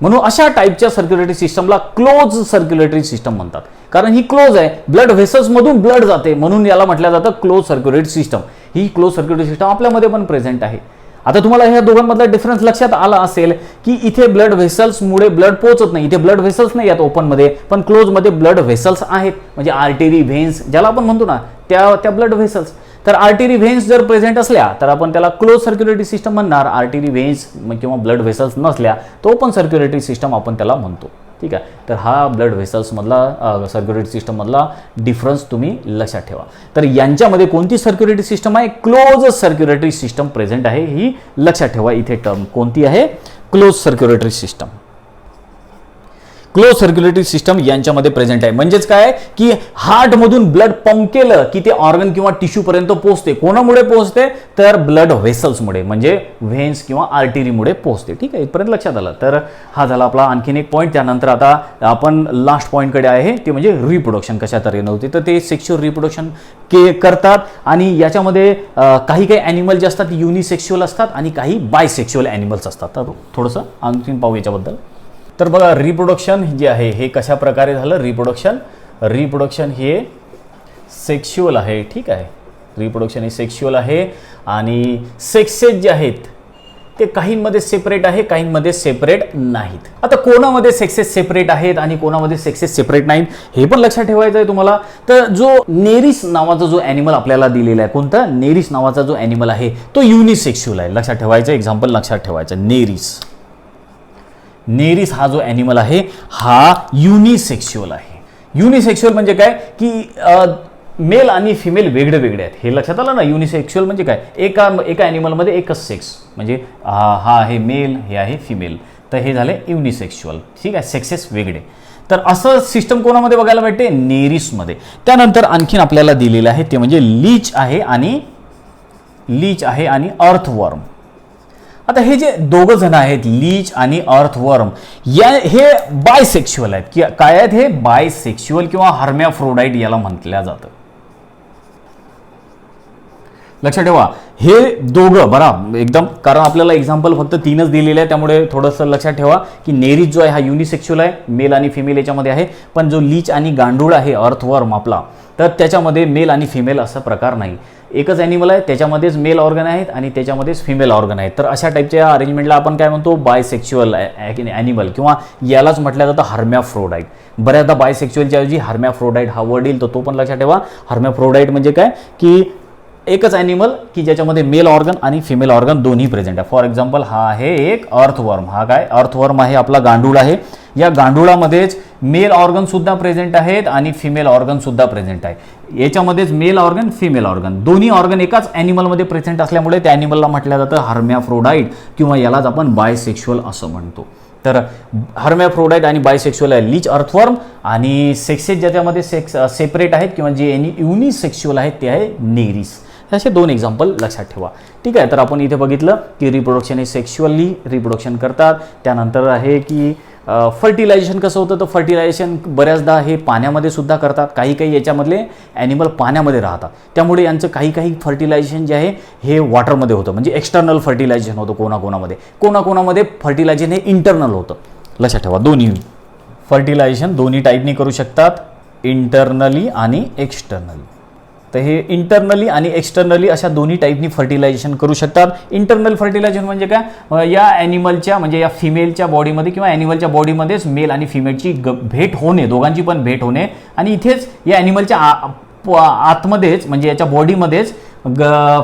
Speaker 1: म्हणून अशा टाईपच्या सर्क्युलेटरी सिस्टमला क्लोज सर्क्युलेटरी सिस्टम म्हणतात. कारण ही क्लोज आहे, ब्लड व्हेसल्समधून ब्लड जाते म्हणून याला म्हटलं जातं क्लोज सर्क्युलेटरी सिस्टम. ही क्लोज सर्क्युलेटरी सिस्टम आपल्यामध्ये पण प्रेझेंट आहे. आता तुम्हाला ह्या दोघांमधला डिफरन्स लक्षात आला असेल की इथे ब्लड व्हेसल्समुळे ब्लड पोचत नाही. इथे ब्लड व्हेसल्स नाही आहेत ओपनमध्ये, पण क्लोजमध्ये ब्लड व्हेसल्स आहेत. म्हणजे आर्टरी, व्हेन्स ज्याला आपण म्हणतो ना त्या ब्लड व्हेसल्स. तर आर्टरी व्हेन्स जर प्रेझेंट असल्या तर आपण त्याला क्लोज सर्क्युलेटरी सिस्टम म्हणणार. आर्टरी व्हेन्स किंवा ब्लड व्हेसल्स नसल्या तर ओपन सर्क्युलेटरी सिस्टम आपण त्याला म्हणतो. ठीक आहे, तर हा ब्लड व्हेसल्समधला सर्क्युलेटरी सिस्टममधला डिफरन्स तुम्ही लक्षात ठेवा. तर यांच्यामध्ये कोणती सर्क्युलेटरी सिस्टम आहे, क्लोज सर्क्युलेटरी सिस्टम प्रेझेंट आहे. ही लक्षात ठेवा. इथे टर्म कोणती आहे, close circulatory system. Close circulatory system यांच्यामध्ये प्रेझेंट आहे. म्हणजेच काय की हार्टमधून ब्लड पंप केलं की ते ऑर्गन किंवा टिश्यूपर्यंत पोहोचते. कोणामुळे पोहोचते, तर ब्लड व्हेसल्समुळे म्हणजे व्हेन्स किंवा आर्टरीमुळे पोहोचते. ठीक आहे, इथपर्यंत लक्षात आलं. तर हा झाला आपला आणखीन एक पॉईंट. त्यानंतर आता आपण लास्ट पॉईंटकडे आहे ते म्हणजे रिप्रोडक्शन कशा तऱ्हेने होते. तर ते सेक्शुअल रिप्रोडक्शन करतात आणि याच्यामध्ये काही ॲनिमल जे असतात युनिसेक्शुअल असतात आणि काही बायसेक्शुअल ॲनिमल्स असतात. तर थोडंसं आणखीन पाहू याच्याबद्दल. तर बघा रिप्रोडक्शन जे आहे हे कशा प्रकारे झालं. रिप्रोडक्शन हे सेक्शुअल आहे. ठीक आहे, रिप्रोडक्शन हे सेक्शुअल आहे आणि सेक्सेस जे आहेत ते काहींमध्ये सेपरेट आहे, काहींमध्ये सेपरेट नाहीत. आता कोणामध्ये सेक्सेस सेपरेट आहेत आणि कोणामध्ये सेक्सेस सेपरेट नाहीत हे पण लक्षात ठेवायचं आहे तुम्हाला. तर जो नेरिस नावाचा जो ॲनिमल आपल्याला दिलेला आहे, कोणता, नेरिस नावाचा जो ॲनिमल आहे तो युनिसेक्शुअल आहे. लक्षात ठेवायचं, एक्झाम्पल लक्षात ठेवायचं. नेरिस हा जो ॲनिमल आहे हा युनिसेक्शुअल आहे. युनिसेक्शुअल म्हणजे काय की मेल आणि फिमेल वेगळे वेगळे आहेत. हे लक्षात आलं ना. युनिसेक्शुअल म्हणजे काय, एका ॲनिमलमध्ये एकच सेक्स, म्हणजे हा आहे मेल, हे आहे फिमेल. तर हे झाले युनिसेक्शुअल. ठीक आहे, सेक्सेस वेगळे. तर असं सिस्टम कोणामध्ये बघायला भेटते, नेरिसमध्ये. त्यानंतर आणखीन आपल्याला दिलेलं आहे ते म्हणजे लीच आहे आणि अर्थवर्म. आता हे जे दोघं जण आहेत लीच आणि अर्थवर्म हे बायसेक्शुअल आहेत. काय आहेत हे, बायसेक्शुअल किंवा हर्मॅफ्रोडाइट याला म्हटलं जातं. लक्षात ठेवा हे दोघं बरा एकदम, कारण आपल्याला एक्झाम्पल फक्त 3च दिलेले आहे त्यामुळे थोडंसं लक्षात ठेवा की नेरिस जो आहे हा युनिसेक्शुअल आहे, मेल आणि फिमेल याच्यामध्ये आहे. पण जो लीच आणि गांडूळ आहे अर्थवर्म आपला, तर त्याच्यामध्ये मेल आणि फिमेल असा प्रकार नाही. एकच ॲनिमल आहे, त्याच्यामध्येच मेल ऑर्गन आहेत आणि त्याच्यामध्येच फिमेल ऑर्गन आहेत. तर अशा टाईपच्या अरेंजमेंटला आपण काय म्हणतो, बायसेक्शुअल ॲनिमल किंवा यालाच म्हटलं जातं हर्मॅफ्रोडाइट. बऱ्याचदा बायसेक्शुअलच्या ऐवजी हर्मॅफ्रोडाइट हा वर्ड येईल, तर तो पण लक्षात ठेवा. हर्मॅफ्रोडाइट म्हणजे काय की एकच ॲनिमल की ज्याच्यामध्ये मेल ऑर्गन आणि फिमेल ऑर्गन दोन्ही प्रेझेंट आहे. फॉर एक्झाम्पल हा आहे एक अर्थवर्म. हा काय अर्थवर्म आहे आपला गांडूळ आहे. या गांडुळामध्येच मेल ऑर्गन सुद्धा प्रेझेंट आहेत आणि फिमेल ऑर्गन सुद्धा प्रेझेंट आहे. याच्यामध्येच मेल ऑर्गन फिमेल ऑर्गन दोन्ही ऑर्गन एकाच ॲनिमलमध्ये प्रेझेंट असल्यामुळे त्या ॲनिमलला म्हटलं जातं हर्मॅफ्रोडाइट किंवा यालाच आपण बायसेक्शुअल असं म्हणतो. तर हर्मॅफ्रोडाइट आणि बायसेक्शुअल आहे लीच अर्थवर्म आणि सेक्सेस ज्याच्यामध्ये सेपरेट आहेत किंवा जे युनिसेक्शुअल आहेत ते आहे नेरिस. असे 2 एक्झाम्पल लक्षात ठेवा. ठीक आहे. तर आपण इथे बघितलं की रिप्रोडक्शन हे सेक्शुअली रिप्रोडक्शन करतात. त्यानंतर आहे की फर्टिलायझेशन कसं होतं, तर फर्टिलायझेशन बऱ्याचदा हे पाण्यामध्ये सुद्धा करतात. काही याच्यामधले ॲनिमल पाण्यामध्ये राहतात, त्यामुळे यांचं काही फर्टिलायझेशन जे आहे हे वॉटरमध्ये होतं, म्हणजे एक्सटर्नल फर्टिलायझेशन होतं कोणाकोणामध्ये फर्टिलायझेशन हे इंटरनल होतं. लक्षात ठेवा, दोन्ही फर्टिलायझेशन दोन्ही टाईपनी करू शकतात, इंटरनली आणि एक्सटर्नली. तर हे इंटरनली आणि एक्सटर्नली अशा दोन्ही टाईपनी फर्टिलायझेशन करू शकतात. इंटरनल फर्टिलायझेशन म्हणजे काय, या ॲनिमलच्या म्हणजे या फिमेलच्या बॉडीमध्ये किंवा ॲनिमलच्या बॉडीमध्येच मेल आणि फिमेलची भेट होणे, दोघांची पण भेट होणे, आणि इथेच या ॲनिमलच्या आतमध्येच म्हणजे याच्या बॉडीमध्येच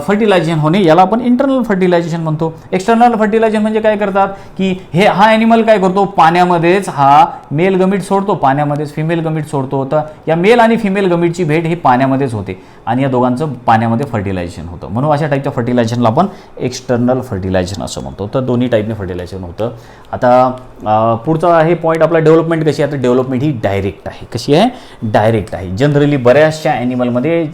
Speaker 1: फर्टिलायझेशन होणे, याला आपण इंटरनल फर्टिलायझेशन म्हणतो. एक्सटर्नल फर्टिलायझेशन म्हणजे काय करतात की हा ॲनिमल काय करतो, पाण्यामध्येच हा मेल गमीट सोडतो, पाण्यामध्येच फिमेल गमीट सोडतो. तर या मेल आणि फिमेल गमीटची भेट ही पाण्यामध्येच होते आणि या दोघांचं पाण्यामध्ये फर्टिलायझेशन होतं, म्हणून अशा टाईपच्या फर्टिलायझेशनला आपण एक्सटर्नल फर्टिलायझेशन असं म्हणतो. तर दोन्ही टाईपने फर्टिलायझेशन होतं. आता पुढचा आहे पॉईंट आपला, डेव्हलपमेंट कशी आहे. तर डेव्हलपमेंट ही डायरेक्ट आहे. कशी आहे, डायरेक्ट आहे. जनरली बऱ्याचशा ॲनिमलमध्ये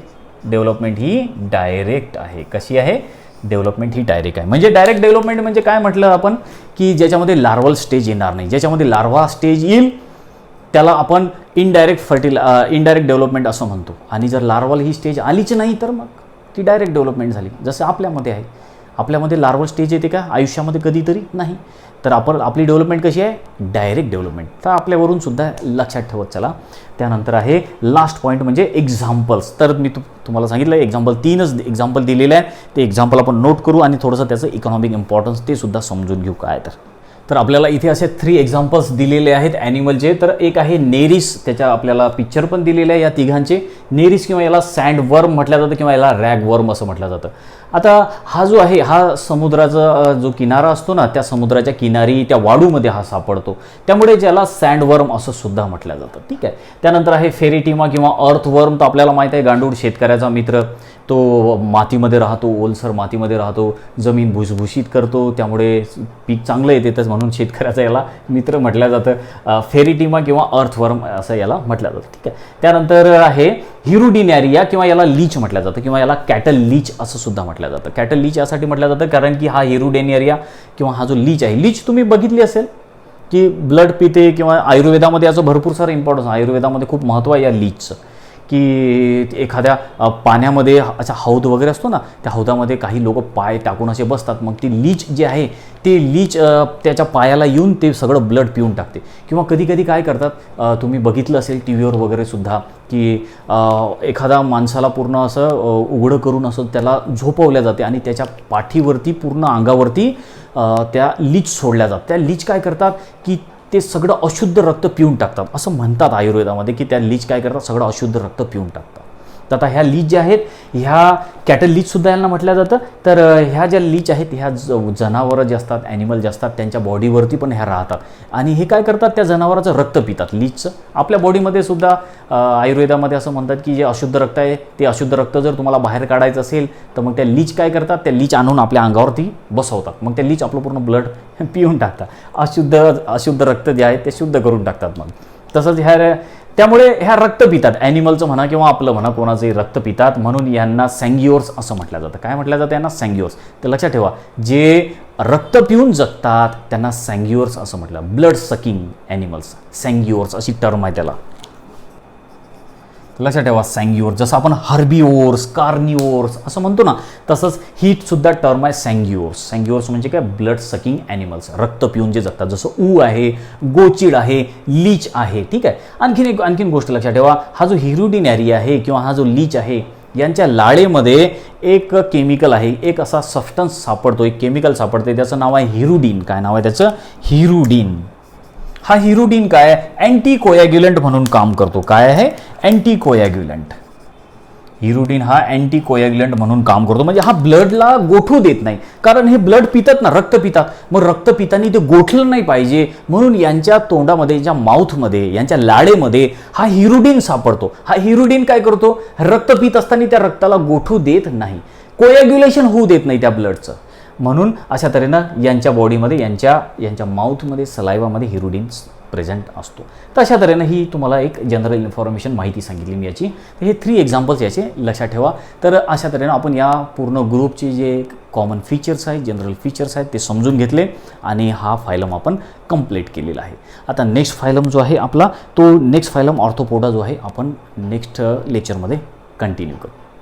Speaker 1: डेव्हलपमेंट ही डायरेक्ट आहे. कशी आहे, डेव्हलपमेंट ही डायरेक्ट आहे. म्हणजे डायरेक्ट डेव्हलपमेंट म्हणजे काय म्हटलं आपण की ज्याच्यामध्ये लार्वल स्टेज येणार नाही, ज्याच्यामध्ये लार्वा स्टेज येईल त्याला आपण इनडायरेक्ट डेव्हलपमेंट असं म्हणतो. आणि जर लार्वल ही स्टेज आलीच नाही तर मग ती डायरेक्ट डेव्हलपमेंट झाली. जसं आपल्यामध्ये आहे, आपल्यामध्ये लार्वल स्टेज येते का आयुष्यामध्ये, कधीतरी नाही. तर आपली डेव्हलपमेंट कशी आहे, डायरेक्ट डेव्हलपमेंट. तर आपल्यावरून सुद्धा लक्षात ठेवत चला. त्यानंतर आहे लास्ट पॉईंट म्हणजे एक्झाम्पल्स. तर मी तुम्हाला सांगितलं एक्झाम्पल 3च एक्झाम्पल दिलेले आहे, ते एक्झाम्पल आपण नोट करू आणि थोडंसं त्याचं इकॉनॉमिक इम्पॉर्टन्स ते सुद्धा समजून घेऊ काय. तर आपल्याला इथे असे 3 एक्झाम्पल्स दिलेले आहेत ॲनिमलचे. तर एक आहे नेरिस, त्याच्या आपल्याला पिक्चर पण दिलेले आहे या तिघांचे. नेरिस किंवा याला सँडवर्म म्हटलं जातं किंवा याला रॅगवर्म असं म्हटलं जातं. आता हा जो आहे हा समुद्राचा जो किनारा असतो ना, त्या समुद्राच्या किनारी त्या वाळूमध्ये हा सापडतो, त्यामुळे ज्याला सँडवर्म असं सुद्धा म्हटलं जातं. ठीक आहे. त्यानंतर आहे फेरिटिमा किंवा अर्थवर्म. तर आपल्याला माहीत आहे गांडूळ शेतकऱ्याचा मित्र, तो मातीमध्ये राहतो, ओलसर मातीमध्ये राहतो, जमीन भुसभुशीत करतो, त्यामुळे पीक चांगलं येते, तर म्हणून शेतकऱ्याचा याला मित्र म्हटलं जातं. फेरिटिमा किंवा अर्थवर्म असं याला म्हटलं जातं. ठीक आहे. त्यानंतर आहे हिरुडिनॅरिया किंवा याला लीच म्हटलं जातं किंवा याला कॅटल लीच असं सुद्धा म्हटलं जातं. कॅटल लीच यासाठी म्हटलं जातं कारण की हा हिरुडेनियरिया किंवा हा जो लीच आहे, लीच तुम्ही बघितली असेल की ब्लड पिते किंवा आयुर्वेदामध्ये याचं भरपूर सारं इम्पॉर्टन्स, आयुर्वेदामध्ये खूप महत्त्व आहे या लीचचं. की एखाद्या पाण्यामध्ये असा हौद वगैरे असतो ना, त्या हौदामध्ये काही लोक पाय टाकून असे बसतात, मग ती लीच जे आहे ते लीच त्याच्या पायाला येऊन ते सगळं ब्लड पिऊन टाकते. किंवा कधी काय करतात, तुम्ही बघितलं असेल टी व्हीवर वगैरे सुद्धा की एखादा माणसाला पूर्ण असं उघडं करून असं त्याला झोपवल्या जाते आणि त्याच्या पाठीवरती पूर्ण अंगावरती त्या लीच सोडल्या जातात. त्या लीच काय करतात की ते सगळं अशुद्ध रक्त पिऊन टाकतात. असं म्हणतात आयुर्वेदामध्ये की त्या लीच काय करतात, सगळं अशुद्ध रक्त पिऊन टाकतात. तर आता ह्या लीच ज्या आहेत, ह्या कॅटल लीचसुद्धा यांना म्हटलं जातं. तर ह्या ज्या लीच आहेत ह्या जनावरं जे असतात, ॲनिमल जे असतात, त्यांच्या बॉडीवरती पण ह्या राहतात आणि हे काय करतात, त्या जनावराचं रक्त पितात लीचचं. आपल्या बॉडीमध्ये सुद्धा आयुर्वेदामध्ये असं म्हणतात की जे अशुद्ध रक्त आहे ते अशुद्ध रक्त जर तुम्हाला बाहेर काढायचं असेल तर मग त्या लीच काय करतात, त्या लीच आणून आपल्या अंगावरती बसवतात. मग त्या लीच आपलं पूर्ण ब्लड पिऊन टाकतात. अशुद्ध रक्त जे आहे ते शुद्ध करून टाकतात. मग तसंच त्यामुळे ह्या रक्त पितात, ॲनिमलचं म्हणा किंवा आपलं म्हणा, कोणाचंही रक्त पितात, म्हणून यांना सँग्युअर्स असं म्हटलं जातं. काय म्हटलं जातं यांना, सँग्युअर्स. तर लक्षात ठेवा, जे रक्त पिऊन जगतात त्यांना सँग्युअर्स असं म्हटलं. ब्लड सकिंग ॲनिमल्स, सँग्युअर्स अशी टर्म आहे त्याला. लक्षात ठेवा, सँग्युअर्स. जसं आपण हर्बिओर्स, कार्निओर्स असं म्हणतो ना, तसंच ही सुद्धा टर्म आहे सँग्युअर्स. सँग्युअर्स म्हणजे काय, ब्लड सकिंग ॲनिमल्स, रक्त पिऊन जे जगतात. जसं ऊ आहे, गोचिड आहे, लीच आहे. ठीक आहे. आणखीन गोष्ट लक्षात ठेवा, हा जो हिरुडिनॅरिया आहे किंवा हा जो लीच आहे, यांच्या लाळेमध्ये एक केमिकल आहे, एक असा सबस्टन्स सापडतो, एक केमिकल सापडते, त्याचं नाव आहे हिरुडिन. काय नाव आहे त्याचं, हिरुडिन. हा हिरुडिन काय आहे, अँटीकोॲग्युलंट म्हणून काम करतो. काय आहे, अँटीकोॲग्युलंट. हिरुडिन हा अँटीकोॲग्युलंट म्हणून काम करतो. म्हणजे हा ब्लडला गोठू देत नाही, कारण हे ब्लड पितात ना, रक्त पितात, मग रक्त पिताना ते गोठलं नाही पाहिजे म्हणून यांच्या तोंडामध्ये, यांच्या माउथमध्ये, यांच्या लाळेमध्ये हा हिरुडिन सापडतो. हा हिरुडिन काय करतो, रक्त पित असताना त्या रक्ताला गोठू देत नाही, कोॲग्युलेशन होऊ देत नाही त्या ब्लडचं. म्हणून अशा तऱ्हेनं यांच्या बॉडीमध्ये, यांच्या माउथमध्ये, सलायवामध्ये हिरुडिन प्रेझेंट असतो. तर अशा तऱ्हेनं ही तुम्हाला एक जनरल इन्फॉर्मेशन माहिती सांगितली मी याची. तर हे 3 एक्झाम्पल्स याचे लक्षात ठेवा. तर अशा तऱ्हेनं आपण या पूर्ण ग्रुपचे जे कॉमन फीचर्स आहेत, जनरल फीचर्स आहेत ते समजून घेतले आणि हा फायलम आपण कंप्लीट केलेला आहे. आता नेक्स्ट फायलम जो आहे आपला, तो नेक्स्ट फायलम ऑर्थोपोडा जो आहे आपण नेक्स्ट लेक्चरमध्ये कंटिन्यू करू.